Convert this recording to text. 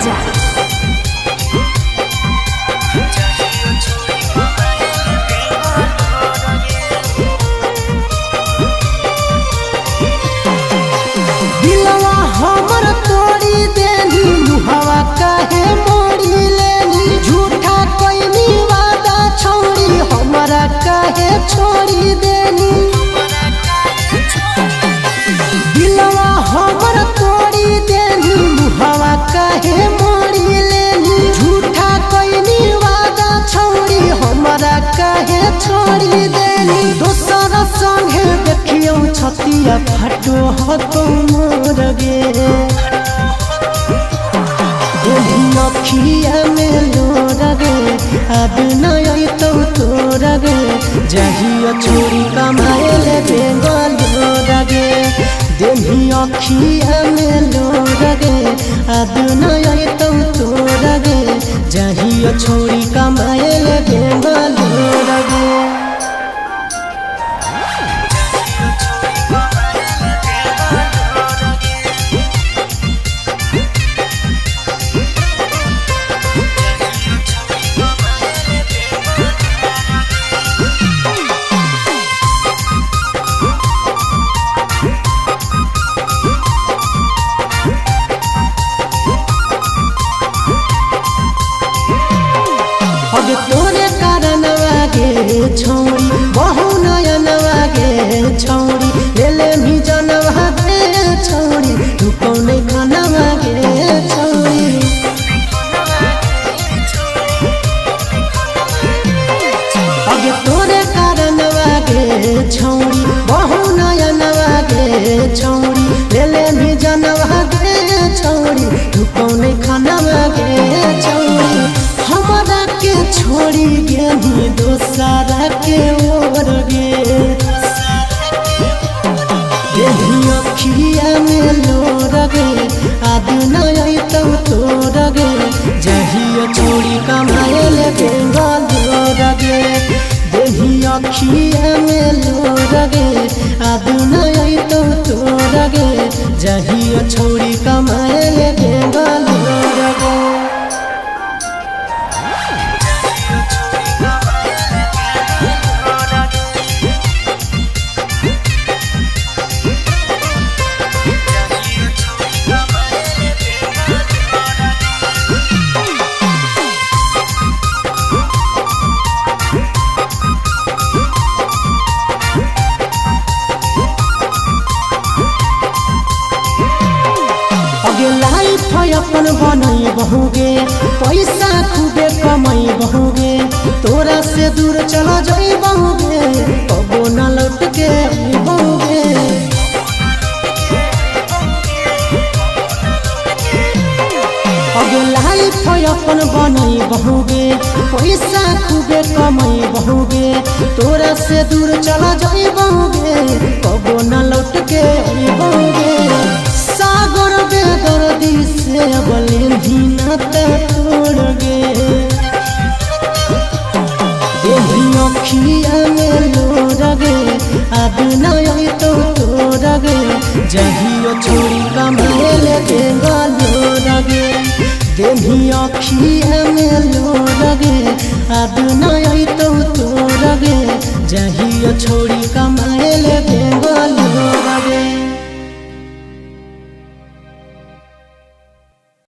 राजा। दिलवा हमर तोड़ी देनी मुहवा काहे मोड़ी लेनी झूठा कोई वादा छोड़ी हमरा काहे छोड़ी देनी दिलवा हमर तोड़ी देनी मुहवा काहे मोड़ी लेनी झूठा कोई वादा छोड़ी हमरा काहे छोड़ी देनी दोसर संगे देखियो छतिया फाटो हतो मोर गे अखिया में लोर गे अब नय तो तोर गे जहिया छोड़ी कमाए ले बेंगलोर गे देही अखिया में लोर गे अब नय तो तोर गे जहिया छोड़ी कमाए ले बेंगलोर गे। अब तोरे कारण वागे छौड़ी बहु नयन वागे छौड़ी लेले भी जनवा गे छौड़ी तू कौन खाना वागे छौड़ी अब तोरे कारण वागे छौड़ी बहु नयन वागे छौड़ी लेले भी जनवा गे छौड़ी तू कौन खाना वागे छौड़ी हमरा के छोड़ी गेनी दोसरा के ओर गे देही अखिया में लोर गे आदि नय तो तोर गे जहिया छोड़ी कमाए ले बेंगलोर गे देही अखिया में लोर गे आदि नय तो तोर गे जहिया छोड़ी कमाए ले बेंगलोर गे। लाइफ अपन बनई बहुगे पैसा खूबे कमाई बहुगे तोरा से दूर चला जाई बहुगे कबो न लौट के बहुगे लाइफ अपन बनई बहुगे पैसा खूबे कमाई बहुगे तोरा से दूर चला जाई बहुगे कबो न लौट के बहुगे सागर बेदर्दी से बोले धीना तोड़ गे देही अखिया में लोर गे अब नय तो तोर गे जहिया छोड़ी कमाए ले बेंगलोर गे देही अखिया में लोर गे अब नय तो तोर गे जहिया छोड़ी कमाए ले